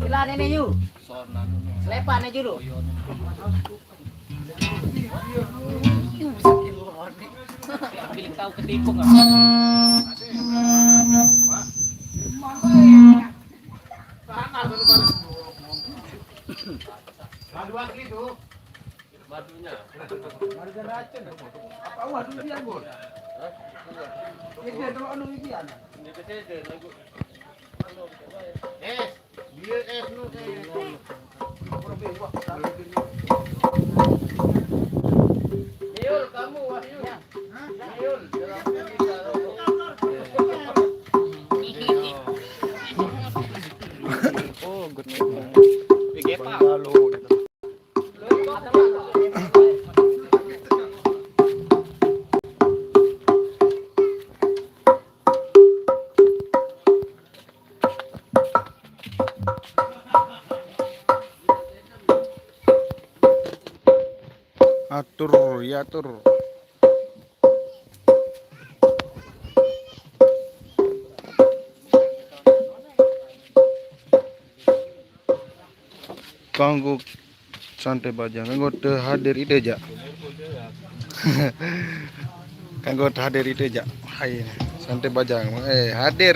Sila ini yuk. Lepan aja dulu. Bilik tahu ketipu nggak? Dua gitu. Madunya. Harga racun. Apa waduh dia, Bos? Hah? Ini ada anu iki ana. Ini kecil lagu. Dia nu Yul, kamu Wahyu. Yul, oh, good night. Gepa. Atur ya atur. Kanggo santai bajang kanggo teu hadir ide aja. Kanggo teu hadir ide aja. Hai santai bajang. Hadir.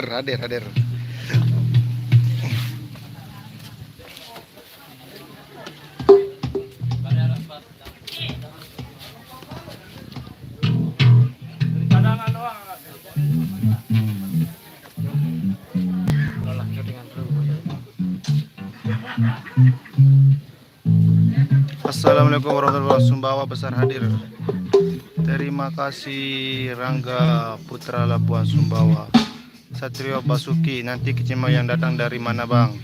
Assalamualaikum warahmatullahi wabarakatuh. Sumbawa besar hadir. Terima kasih Rangga Putra Labuan Sumbawa. Satrio Basuki, nanti kecima yang datang dari mana bang?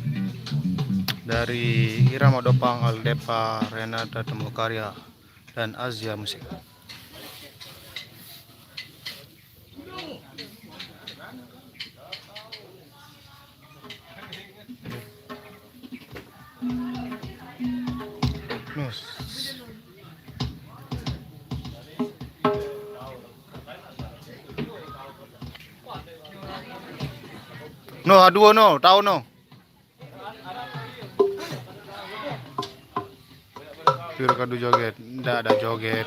Dari Irama Dopang, Aldepa, Renata Temukarya, dan Azia Musik. No, aduh no, tahu no. Pure kadu joget, ndak ada joget.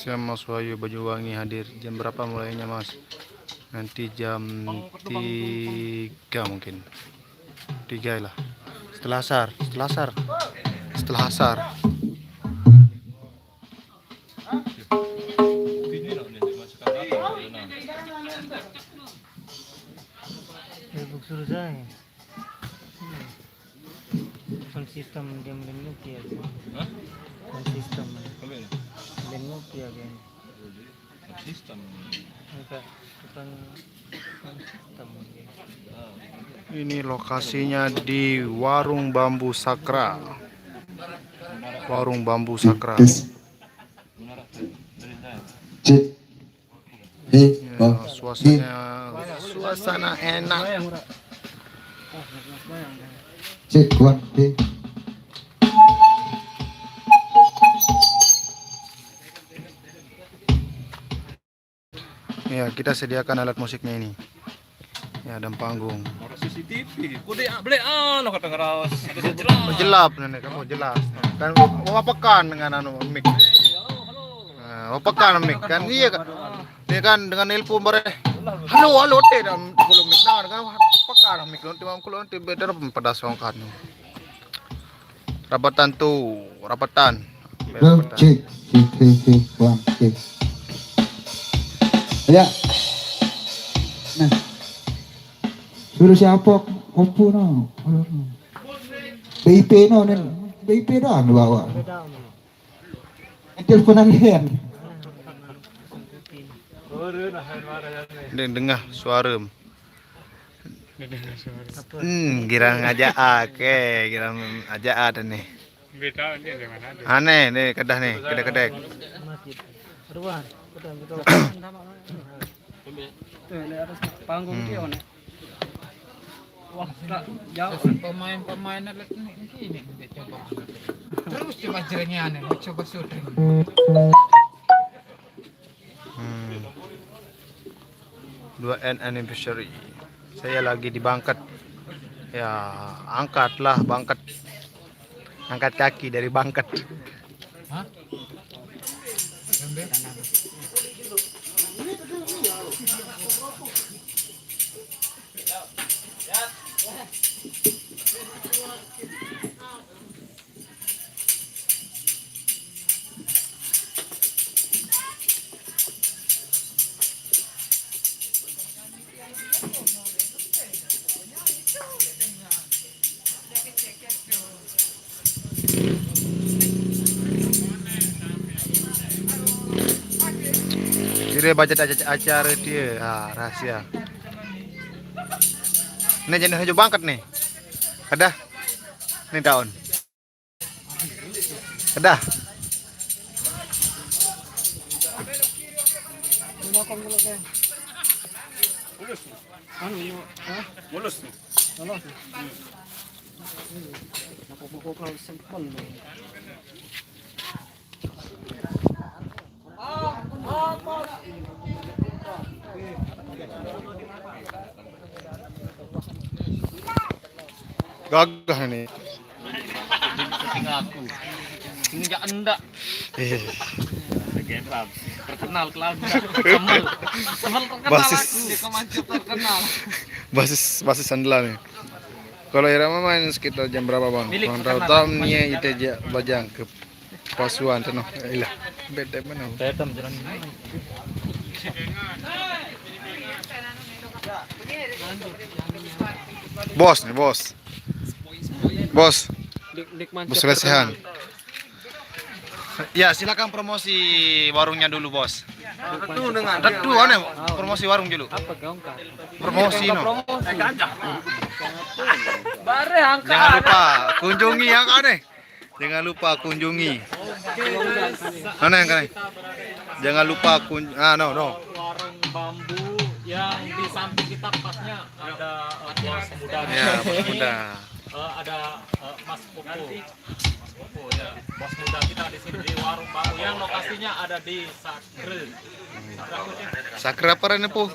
Siap Mas Wahyu Banyuwangi hadir. Jam berapa mulainya Mas? Nanti jam 3 mungkin. 3 lah. Setelah asar. Sistem dia menuki ya. Sistem. Menuki ya kan. Sistem. Bukan sistem. Ini lokasinya di Warung Bambu Sakra. Ya, suasana enak. Cek one day. Ya, kita sediakan alat musiknya ini. Ya, dan panggung. CCTV, kudu beli kata ngerawas. Jelap nenek kamu jelas. Kan mau pekan dengan anu mic. Nah, pekan mic kan iya kan. Ini kan dengan nelpon bare. Halo teh dalam kulo mic nah kan pekan mic nanti mam kulo nanti beda pedas songkan. Rapatan. Cek one cek. Ya. Nah. Suruh siapa? Kompo no. BIP no nen. BIP dah bawa. Teleponan dia. Dengar suara. Girang aja girang aja ada nih. Aneh nih kedah nih, kedek. Aduan, betul betul. Tuh, lihat atas panggung dia nih. Wah, tak jauh. Pemain-pemain atlet ini kita coba. Terus coba jerengnya nih, coba syuting. Hmm. 2N anniversary. Saya lagi di Bangkat. Ya, angkatlah Bangkat. Angkat kaki dari Bangkat. Hah? Dia baca acara dia, rahasia. Ini jenis hijau Bangkat nih. Ada? Ini daun. Ada? Mulus. Gagah nih. Tinggal aku. Enggak endak. General terkenal kelab. Semal terkenal Basis. aku di Kemancu terkenal. Basis andalan nih. Kalau Irama main sekitar jam berapa bang? Milik Bang terkenal. tahu nih itu aja bajang ke Pasuan tuh. Ilah, beda mana? Tetem jalan. Bos nih bos. Bos. Dikman Bos lesehan. Ya silakan promosi warungnya dulu bos. Tentu dengan Retu aneh promosi warung dulu. apa gaung kah? Promosi no. Bare angka. Jangan lupa kunjungi yang aneh. Jangan lupa kunjungi. Mana yang aneh? Jangan lupa no. warung bambu yang di samping kita pasnya ada bos muda. Ya, bos muda. Ada Mas Popo. Ya. Bos muda kita di sini di warung bambu yang lokasinya ada di Sakre. Sakra apa ini pu?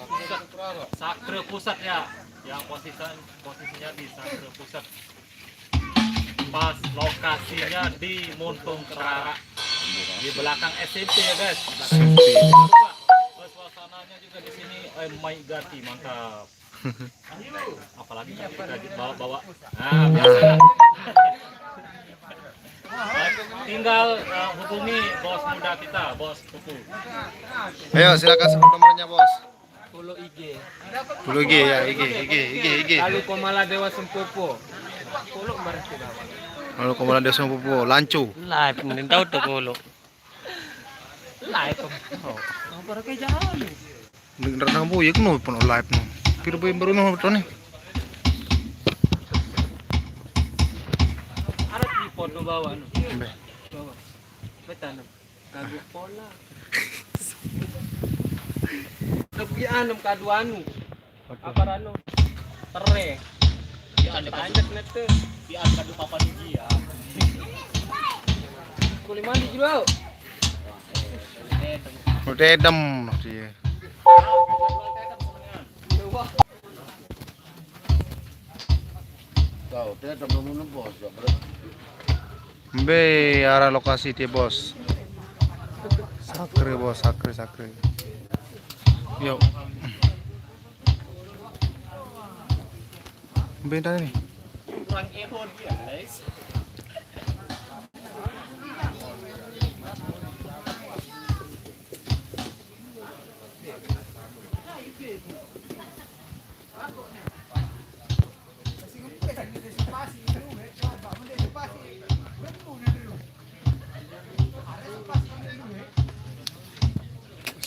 Sakre pusat ya. Yang posisinya di Sakre pusat. Pas lokasinya di Muntung Kerara. Di belakang SMP ya guys. Suasananya juga di sini my gati mantap. Apalagi kita bawa. Nah, biasa. Tinggal hubungi bos muda kita, bos Pupu. Ayo silakan sebut nomornya bos. Follow IG. Dulu IG ya, IG. Lalu Komala Dewa Sempopo. Follow berarti dah. Lalu kemudian dia semua pupu, lancu. Live nih tahu tuh follow. Live. Oh. Apa kayak jalan nih? Dengar nampu ya kan pun live no. Kira baru no betul nih. Ada tripod no bawa no. Be. Bawa. Betul. Kagak pola. Tapi anam kadu anu. Apa anu? Tere. Ya ada banyak net tuh. Di kadu papan ini ya. Kulit mandi juga. Udah edem dia. Be arah lokasi dia bos. Sakre bos, sakre. Yuk. Beda nih. Kurang eho dia, guys.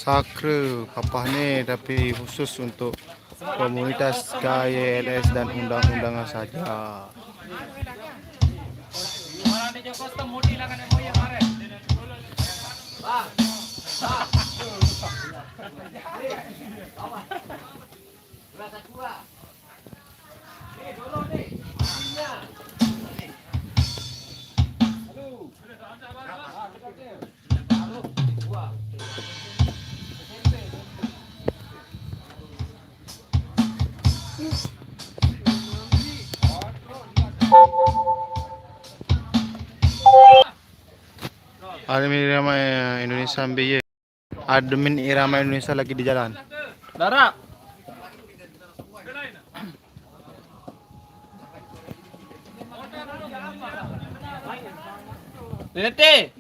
Sakre papahnya tapi khusus untuk komunitas KYLS dan undang-undangan saja. Mana di Joko mau dilakukan yang mau ya kemarin. Admin Irama Indonesia MBY. Admin Irama Indonesia lagi di jalan. Dara. Tete.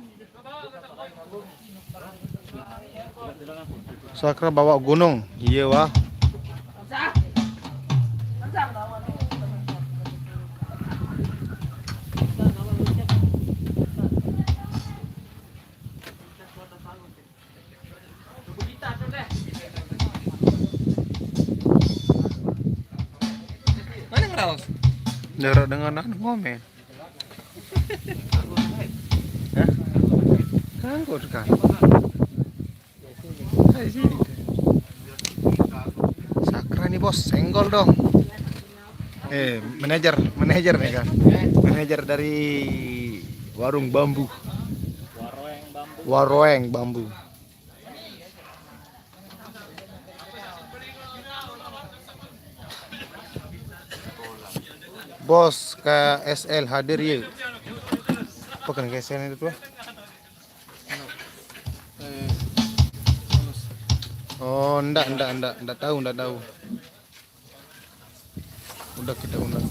Sakra bawa gunung. Iya wah. Mana ngeraos? Dara dengan ngomen. Hah? Kanggur kan? Sakra nih bos, senggol dong. Manajer nih kan. Manajer dari warung bambu. Waroeng bambu. Bos KSL hadir ya. Apa kan KSL itu tuh? Oh, enggak tahu. Udah kita undang.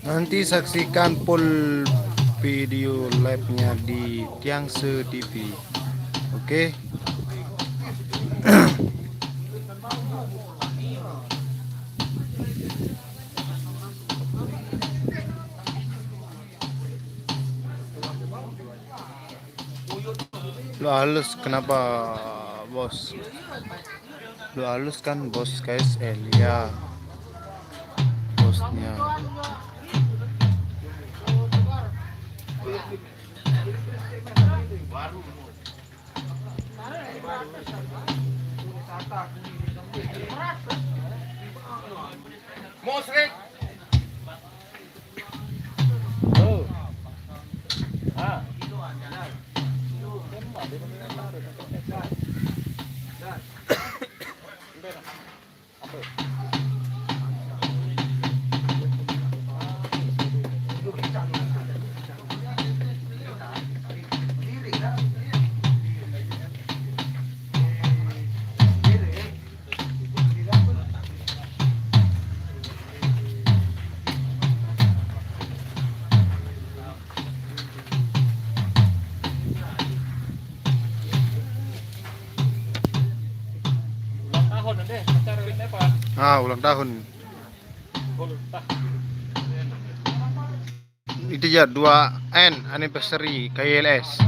Nanti saksikan full video live-nya di Tiangse TV. Oke. Lu halus kenapa, bos? Lu halus kan bos KSL ya. Bosnya. Mosrek. Ulang tahun. Itu ya 2N anniversary KLS.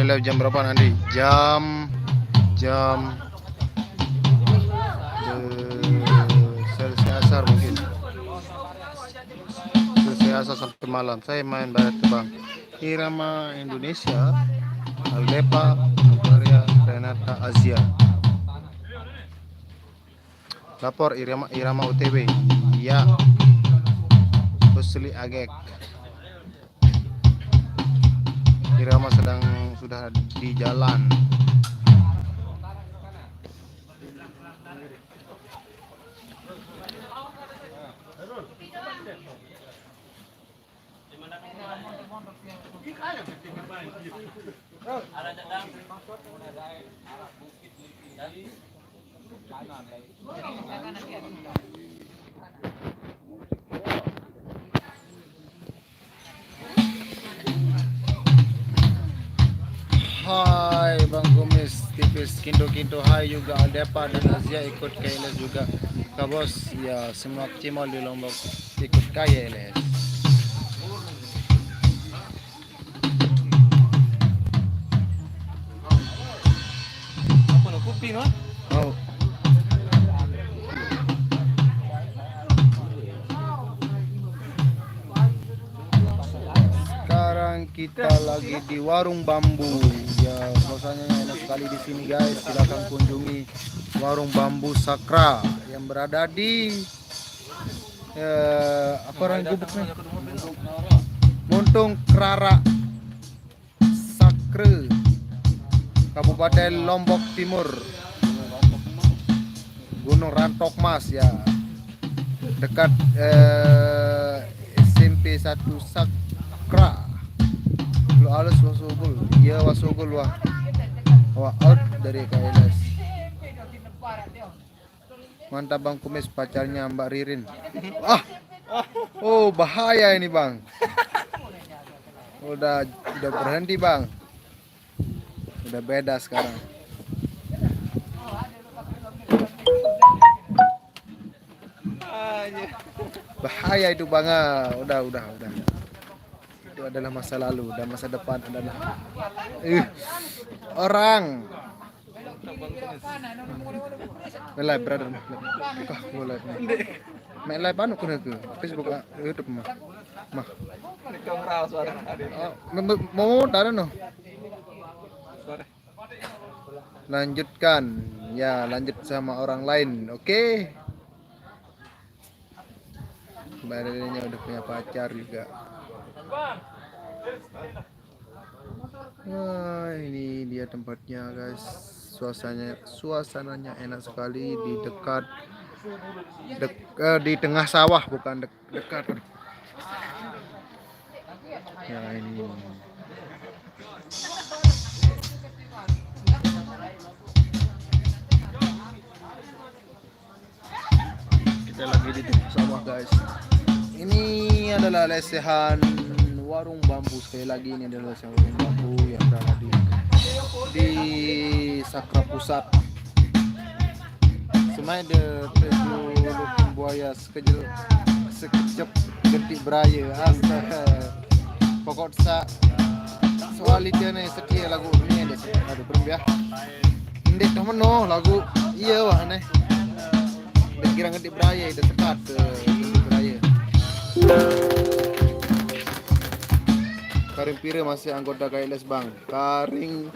Live jam berapa nanti? Jam selesai asar mungkin. Selesai asar sampai malam. Saya main barat terbang. Irama Indonesia, Aldepa, Maria Renata Azia. Lapor Irama UTB. Ya. Pusli Agek. Irama sudah di jalan. Hai Bang Kumis, tipis kinto-kinto. Hai juga Aldepa dan Azia ikut KLS juga. Kak Bos, ya semua cimol di Lombok ikut KLS. Apa no kuping no? Oh. Sekarang kita lagi di warung bambu. Ya, suasananya enak sekali di sini guys. Silakan kunjungi warung bambu Sakra yang berada di apa orang gubuknya? Muntung Krara Sakre, Kabupaten Lombok Timur. Gunung Rantok Mas ya. Dekat SMP 1 Sakra. Lu halus wasugul. Iya wasugul wah. Wah out dari KLS. Mantap Bang Kumis, pacarnya Mbak Ririn. Oh bahaya ini Bang. Udah berhenti Bang. Udah beda sekarang. Bahaya itu Bang. Udah. Itu adalah masa lalu dan masa depan adalah orang. Live brother. Kah boleh. Main live anu kuna ke Facebook YouTube mah. Mah. Kamera suara. Mau tada no. Lanjutkan. Ya, lanjut sama orang lain. Oke. Badannya udah punya pacar juga. Wah, ini dia tempatnya guys. Suasananya enak sekali di dekat di tengah sawah, bukan dekat. Ya ini. Kita lagi di tengah sawah guys. Ini adalah lesehan warung bambu. Sekali lagi ini adalah lesehan warung bambu yang berada di Sakra Pusat. Semai de teju buaya sekejap gentik beraya. Astaga. Pokok soal itu nih setia lagu ini ada berembah. Ndek temen lagu iya wah nih. Kira gentik beraya itu sekat gentik beraya. Karing Pire masih anggota KLS Bang. Karing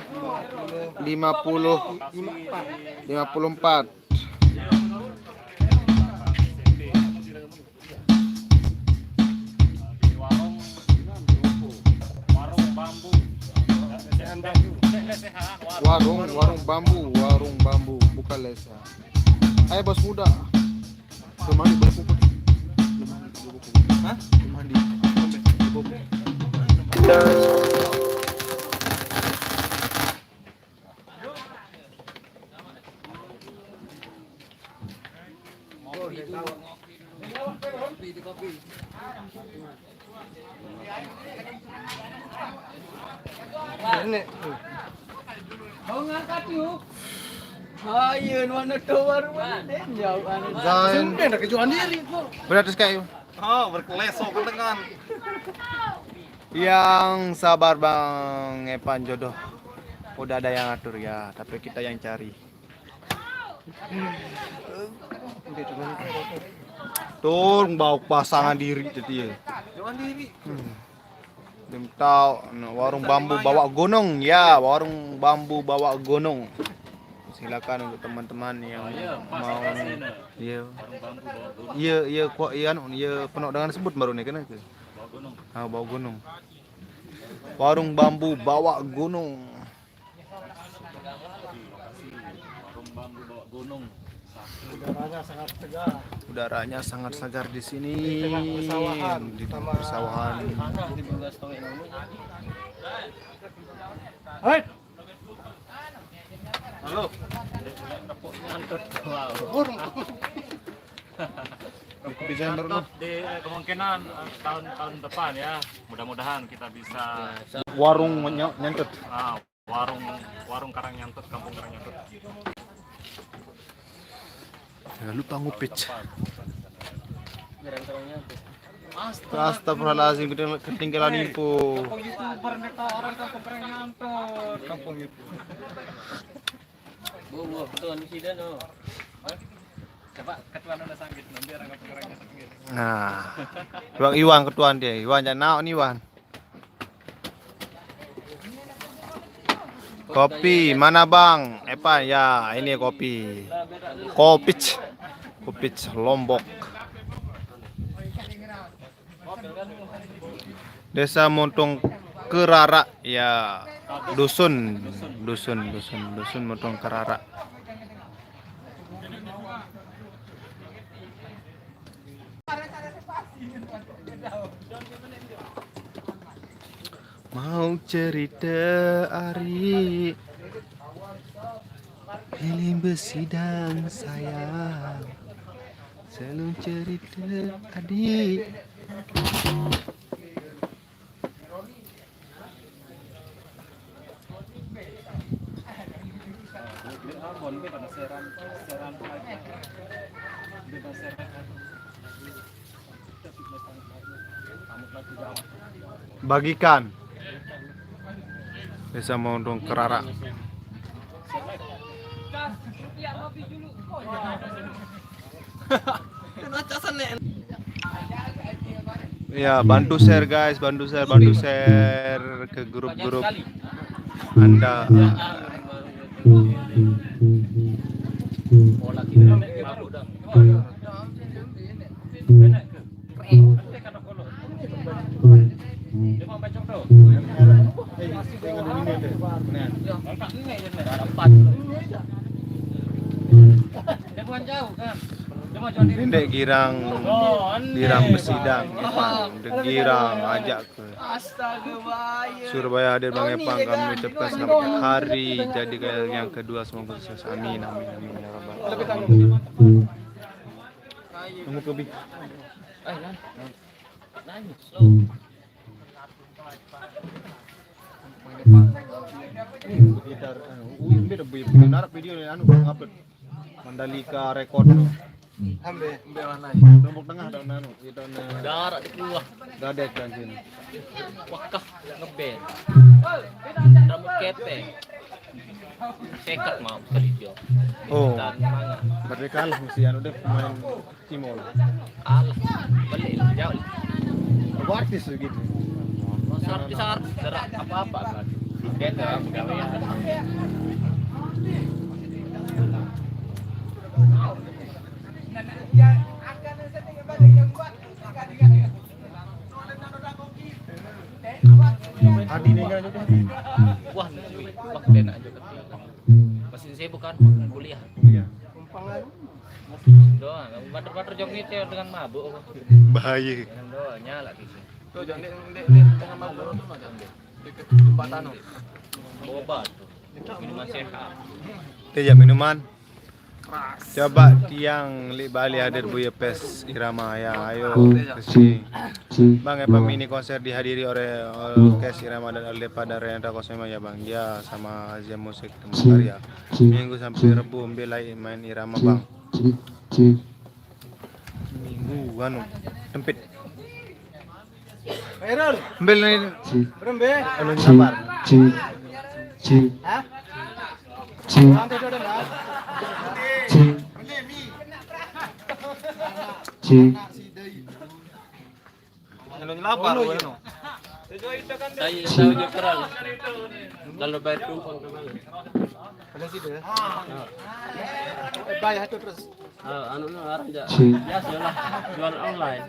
54. Warung bambu bukan lesa. Ayo bos muda. Kemana bos muda? Hah? Mandi. Mau ngangkat yuk. Ayo, mana tuh baru mana jauh anu. Zain. Sudah kejuan diri kok. Beratus kayu. Oh, berkelesok dengan. Yang sabar Bang Epan jodoh. Udah ada yang atur ya, tapi kita yang cari. Tuh bau pasangan diri tadi ya. Jualan diri. Belum tahu warung bambu bawa gunung ya, warung bambu bawa gunung. Silakan untuk teman-teman yang mau iya penuh dengan sebut baru nih kan itu. Bawa gunung. Warung bambu bawa gunung. Udaranya sangat segar di sini. Di tengah persawahan. Hai. Halo. Desember loh. Di kemungkinan tahun depan ya. Mudah-mudahan kita bisa Warung nyantut. warung Karangnyantut, kampung Karangnyantut. Jangan lupa ngupit. Jarang terangnya tuh. Astagfirullahaladzim, ketinggalan info. Kampung YouTuber neta orang kampung Karangnyantut. Kampung YouTuber. Bu, tuh di sini no. Coba ketua udah sakit nanti orang kampung Karangnyantut gitu. Nah, Bang Iwan ketuaan dia. Iwan jangan naon Iwan. Kopi mana bang? Epa ya ini kopi. Kopich, Kopich Lombok. Desa Montong Kerara ya dusun Montong Kerara. Mau cerita Ari Pilih besidang sayang Selalu cerita adik Bagikan Desa Montong Kerara. Ya, bantu share guys, bantu share ke grup-grup Anda. Dek girang besidang girang ajak ke Surabaya hadir Bang Epang, kami ucapkan selamat hari jadi yang kedua, semoga sukses, amin amin amin ya rabbal alamin. Tunggu lebih video upload Mandalika record Ambe warna lombok tengah daun anu daun Darat di bawah. gadek kan sini. Wakah ngeband. Rambut kepeng. Sekat mau kali dia. Oh, Dan mana? berarti kalah mesti anu deh main Timor. Alah, balik jauh. Aku artis gitu. Sarti darat apa-apa kan. Kita pegawai. Adi nih kan juga. Wah, enak aja ketik. Masih sibuk kan kuliah. Iya. Doang, bater-bater jong itu dengan mabuk. Bahaya. Dengan doang nyala gitu. Tuh jangan di tengah Marlboro tuh jangan deh. Deket jembatan tuh. Bawa batu. Minuman sehat. Teh minuman. Coba tiang li Bali hadir Buya Pes Irama ya, ayo ke sini. Bang Epa mini konser dihadiri oleh Kes Irama dan Alde pada Renata Kosema ya Bang. Ya sama Azia Musik Temu Karya. Minggu sampai Rebu belai main Irama Bang. Minggu anu tempit. Erol, Ambil nih berembe. anu sabar. Hah? Cik. Lantai dua dah. Anu lapar anu. Saya tahu je keral. Kalau bayar tumpang ke mana? Ada sih deh. Bayar itu terus. Anu arah aja. Cik. Biasalah jual online.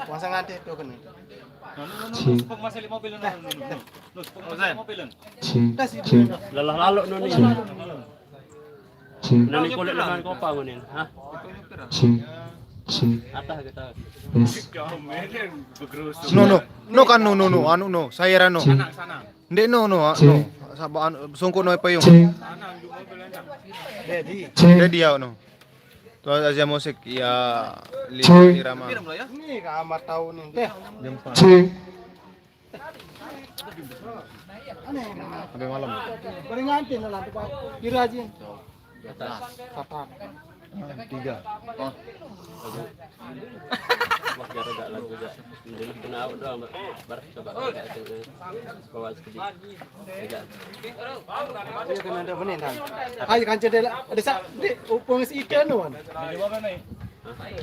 Pasang nanti tuh kan. Cik. Masih 5 mobil masih mobil. Cik. Lelah lalu noni. Cik. Noni kulit dengan kopa ngonin. Hah? Cik. Atah kita. Yes. No kan no anu no saya no. Ndek no Sabo sungko no payung. Cik. Jadi. Dia Cik. dia no. Tuh Azia Musik ya Cik. Irama. Ini kamar tahun ini. Teh. Jempa. Cik. Sampai malam. Beringantin lah nanti Pak. Kira aja. Kapan? 3. Wah, gara-gara lagu aja. Jadi kena doang, bar coba bawa sedikit. Iya kan ada bener kan. Ayo kan cedela. Ada sak di upung si ikan wan.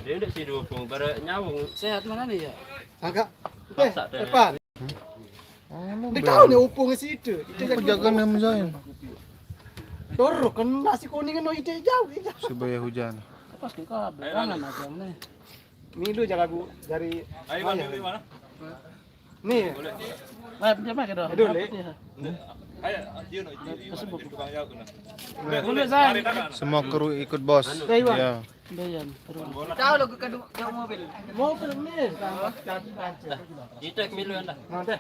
Dia udah sih dukung, bar nyawung. Sehat mana nih ya? Agak. Masak deh. Depan. Anu, Di kau nih upung si itu. Aku jaga nem Zain. Doro kan nasi kuning kan ide jauh. Supaya hujan. Pas ke kabel kangen aja nih. Milu jaga bu dari. Ayo di mana? Nih. Ayo pinjam aja dong. Dulu. Semua kru ikut bos. Ya. Tahu lo ke jauh mobil. Mobil nih. Kita milu anda. Nanti.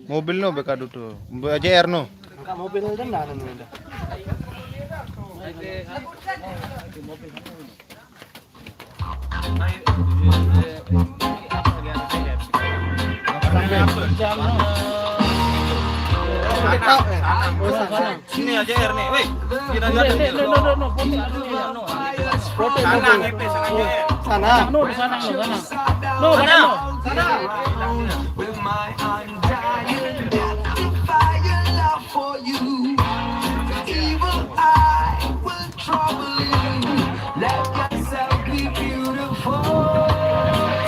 Mobil no bekadu tuh. JR no. Angka mobil kan dah ada. Sini aja JR nih, weh. Sana. With my undying fire love for you, evil eye will trouble you. Let yourself be beautiful,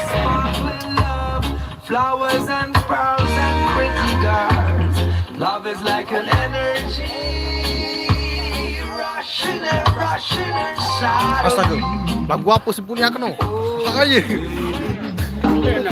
sparkling love, flowers and pearls and pretty girls. Love is like an energy, rushing inside. Astaga, lagu apa sih punya kan no? Makanya.